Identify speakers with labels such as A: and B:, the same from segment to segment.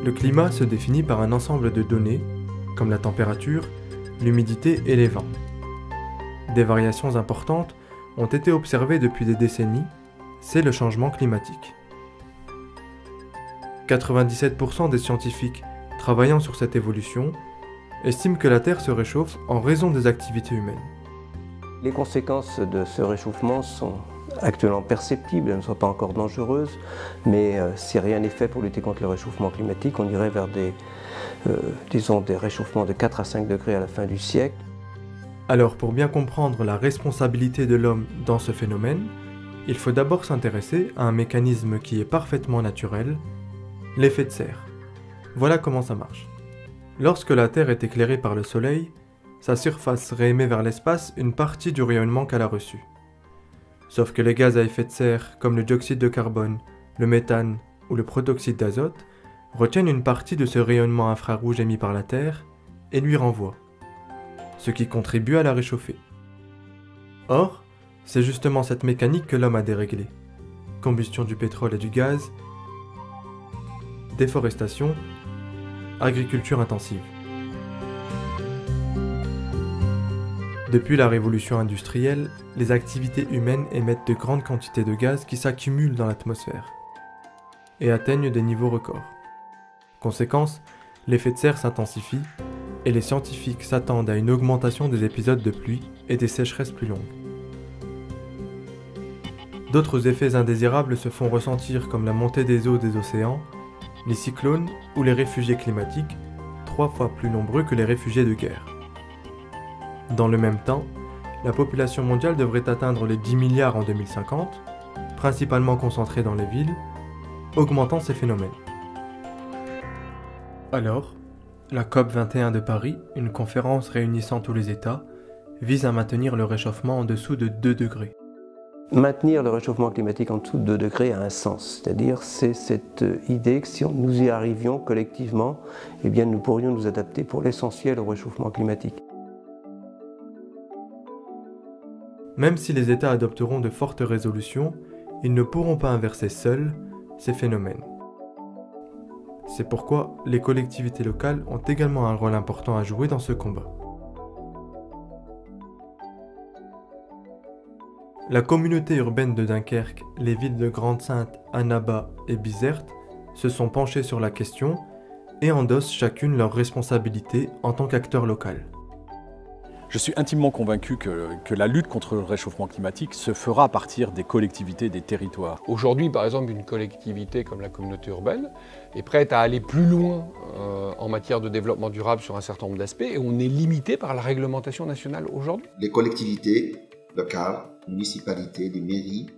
A: Le climat se définit par un ensemble de données, comme la température, l'humidité et les vents. Des variations importantes ont été observées depuis des décennies, c'est le changement climatique. 97% des scientifiques travaillant sur cette évolution estiment que la Terre se réchauffe en raison des activités humaines.
B: Les conséquences de ce réchauffement sont actuellement perceptibles, elles ne sont pas encore dangereuses, mais si rien n'est fait pour lutter contre le réchauffement climatique, on irait vers des réchauffements de 4 à 5 degrés à la fin du siècle.
A: Alors pour bien comprendre la responsabilité de l'homme dans ce phénomène, il faut d'abord s'intéresser à un mécanisme qui est parfaitement naturel, l'effet de serre. Voilà comment ça marche. Lorsque la Terre est éclairée par le Soleil, sa surface réémet vers l'espace une partie du rayonnement qu'elle a reçu. Sauf que les gaz à effet de serre, comme le dioxyde de carbone, le méthane ou le protoxyde d'azote, retiennent une partie de ce rayonnement infrarouge émis par la Terre et lui renvoient, ce qui contribue à la réchauffer. Or, c'est justement cette mécanique que l'homme a déréglée. Combustion du pétrole et du gaz, déforestation, agriculture intensive. Depuis la révolution industrielle, les activités humaines émettent de grandes quantités de gaz qui s'accumulent dans l'atmosphère et atteignent des niveaux records. Conséquence, l'effet de serre s'intensifie et les scientifiques s'attendent à une augmentation des épisodes de pluie et des sécheresses plus longues. D'autres effets indésirables se font ressentir comme la montée des eaux des océans, les cyclones ou les réfugiés climatiques, 3 fois plus nombreux que les réfugiés de guerre. Dans le même temps, la population mondiale devrait atteindre les 10 milliards en 2050, principalement concentrée dans les villes, augmentant ces phénomènes. Alors, la COP21 de Paris, une conférence réunissant tous les États, vise à maintenir le réchauffement en dessous de 2 degrés.
B: Maintenir le réchauffement climatique en dessous de 2 degrés a un sens, c'est-à-dire c'est cette idée que si nous y arrivions collectivement, eh bien nous pourrions nous adapter pour l'essentiel au réchauffement climatique.
A: Même si les États adopteront de fortes résolutions, ils ne pourront pas inverser seuls ces phénomènes. C'est pourquoi les collectivités locales ont également un rôle important à jouer dans ce combat. La communauté urbaine de Dunkerque, les villes de Grande-Synthe, Annaba et Bizerte se sont penchées sur la question et endossent chacune leurs responsabilités en tant qu'acteur local.
C: Je suis intimement convaincu que la lutte contre le réchauffement climatique se fera à partir des collectivités, des territoires.
D: Aujourd'hui, par exemple, une collectivité comme la communauté urbaine est prête à aller plus loin en matière de développement durable sur un certain nombre d'aspects et on est limité par la réglementation nationale aujourd'hui.
E: Les collectivités locales, municipalités, les mairies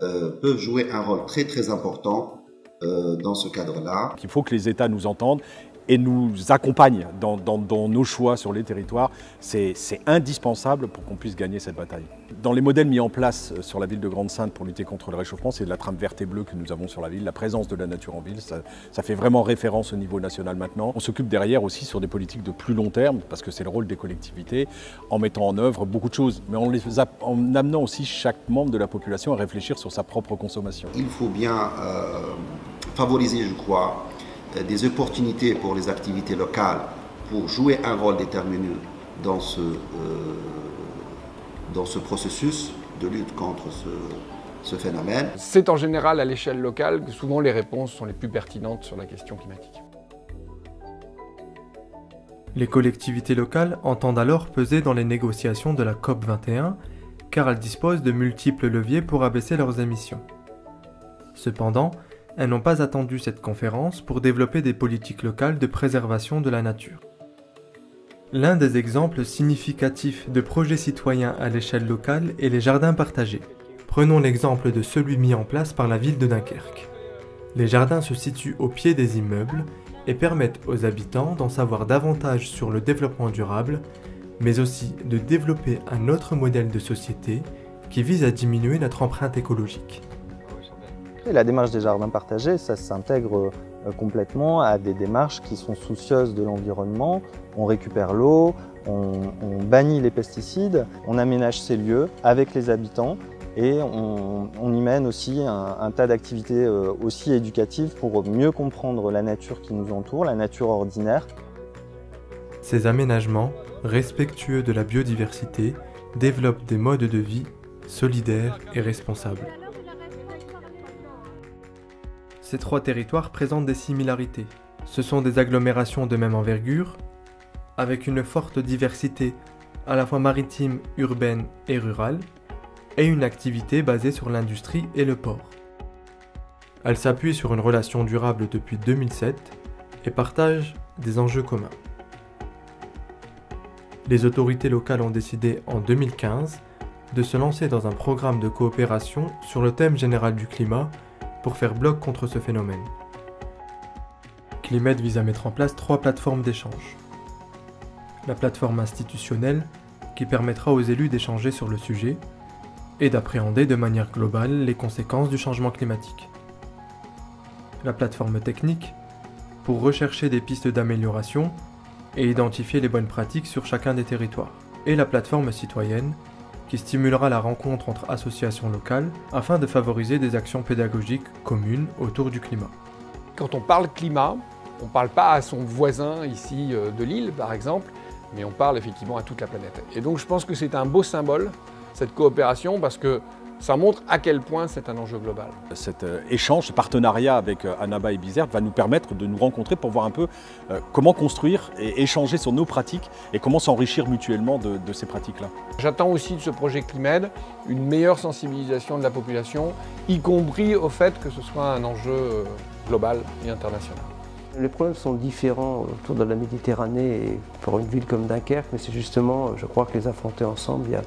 E: peuvent jouer un rôle très important dans ce cadre-là.
C: Il faut que les États nous entendent et nous accompagnent dans nos choix sur les territoires. C'est indispensable pour qu'on puisse gagner cette bataille. Dans les modèles mis en place sur la ville de Grande-Synthe pour lutter contre le réchauffement, c'est la trame verte et bleue que nous avons sur la ville, la présence de la nature en ville, ça fait vraiment référence au niveau national maintenant. On s'occupe derrière aussi sur des politiques de plus long terme, parce que c'est le rôle des collectivités, en mettant en œuvre beaucoup de choses, mais en amenant aussi chaque membre de la population à réfléchir sur sa propre consommation.
E: Il faut bien favoriser, je crois, des opportunités pour les activités locales pour jouer un rôle déterminant dans ce processus de lutte contre ce phénomène.
D: C'est en général à l'échelle locale que souvent les réponses sont les plus pertinentes sur la question climatique.
A: Les collectivités locales entendent alors peser dans les négociations de la COP21 car elles disposent de multiples leviers pour abaisser leurs émissions. Cependant, elles n'ont pas attendu cette conférence pour développer des politiques locales de préservation de la nature. L'un des exemples significatifs de projets citoyens à l'échelle locale est les jardins partagés. Prenons l'exemple de celui mis en place par la ville de Dunkerque. Les jardins se situent au pied des immeubles et permettent aux habitants d'en savoir davantage sur le développement durable, mais aussi de développer un autre modèle de société qui vise à diminuer notre empreinte écologique.
F: La démarche des jardins partagés, ça s'intègre complètement à des démarches qui sont soucieuses de l'environnement. On récupère l'eau, on bannit les pesticides, on aménage ces lieux avec les habitants et on y mène aussi un tas d'activités aussi éducatives pour mieux comprendre la nature qui nous entoure, la nature ordinaire.
A: Ces aménagements, respectueux de la biodiversité, développent des modes de vie solidaires et responsables. Ces trois territoires présentent des similarités. Ce sont des agglomérations de même envergure, avec une forte diversité à la fois maritime, urbaine et rurale, et une activité basée sur l'industrie et le port. Elles s'appuient sur une relation durable depuis 2007 et partagent des enjeux communs. Les autorités locales ont décidé en 2015 de se lancer dans un programme de coopération sur le thème général du climat pour faire bloc contre ce phénomène. Climed vise à mettre en place 3 plateformes d'échange. La plateforme institutionnelle, qui permettra aux élus d'échanger sur le sujet et d'appréhender de manière globale les conséquences du changement climatique. La plateforme technique, pour rechercher des pistes d'amélioration et identifier les bonnes pratiques sur chacun des territoires. Et la plateforme citoyenne, qui stimulera la rencontre entre associations locales afin de favoriser des actions pédagogiques communes autour du climat.
D: Quand on parle climat, on ne parle pas à son voisin ici de l'île par exemple, mais on parle effectivement à toute la planète. Et donc je pense que c'est un beau symbole, cette coopération, parce que ça montre à quel point c'est un enjeu global.
C: Cet échange, ce partenariat avec Annaba et Bizerte va nous permettre de nous rencontrer pour voir un peu comment construire et échanger sur nos pratiques et comment s'enrichir mutuellement de ces pratiques-là.
D: J'attends aussi de ce projet Climed une meilleure sensibilisation de la population, y compris au fait que ce soit un enjeu global et international.
B: Les problèmes sont différents autour de la Méditerranée et pour une ville comme Dunkerque, mais c'est justement, je crois que les affronter ensemble, il y a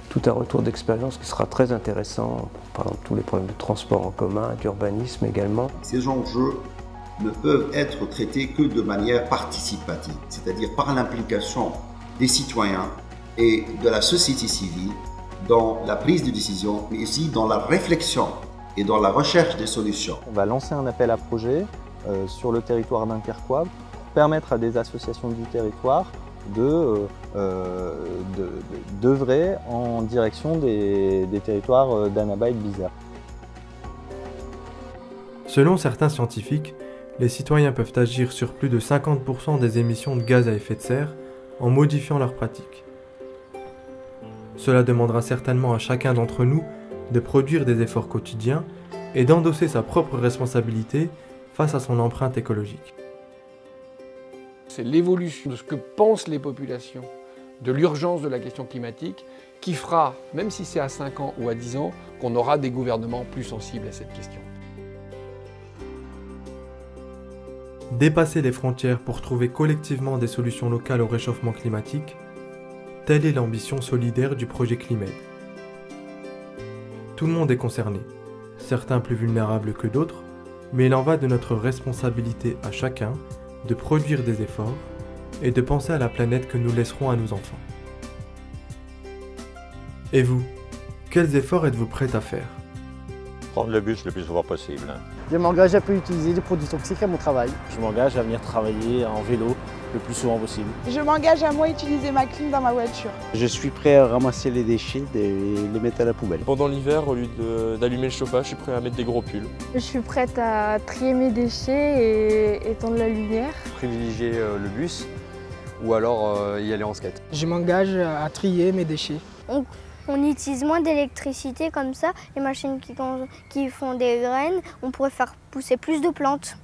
B: tout un retour d'expérience qui sera très intéressant, par exemple tous les problèmes de transport en commun, d'urbanisme également.
E: Ces enjeux ne peuvent être traités que de manière participative, c'est-à-dire par l'implication des citoyens et de la société civile dans la prise de décision, mais aussi dans la réflexion et dans la recherche des solutions.
F: On va lancer un appel à projet sur le territoire dunkerquois pour permettre à des associations du territoire d'œuvrer en direction des territoires d'Annaba et de Bizerte.
A: Selon certains scientifiques, les citoyens peuvent agir sur plus de 50% des émissions de gaz à effet de serre en modifiant leurs pratiques. Cela demandera certainement à chacun d'entre nous de produire des efforts quotidiens et d'endosser sa propre responsabilité face à son empreinte écologique.
D: C'est l'évolution de ce que pensent les populations de l'urgence de la question climatique qui fera, même si c'est à 5 ans ou à 10 ans, qu'on aura des gouvernements plus sensibles à cette question.
A: Dépasser les frontières pour trouver collectivement des solutions locales au réchauffement climatique, telle est l'ambition solidaire du projet Climed. Tout le monde est concerné, certains plus vulnérables que d'autres, mais il en va de notre responsabilité à chacun de produire des efforts et de penser à la planète que nous laisserons à nos enfants. Et vous, quels efforts êtes-vous prêts à faire ?
G: Prendre le bus le plus souvent possible.
H: Je m'engage à ne pas utiliser des produits toxiques à mon travail.
I: Je m'engage à venir travailler en vélo le plus souvent possible.
J: Je m'engage à moi utiliser ma clim dans ma voiture.
K: Je suis prêt à ramasser les déchets et les mettre à la poubelle.
L: Pendant l'hiver, au lieu d'allumer le chauffage, je suis prêt à mettre des gros pulls.
M: Je suis prête à trier mes déchets et étendre la lumière.
N: Privilégier le bus ou alors y aller en skate.
H: Je m'engage à trier mes déchets.
O: On utilise moins d'électricité comme ça, les machines qui font des graines, on pourrait faire pousser plus de plantes.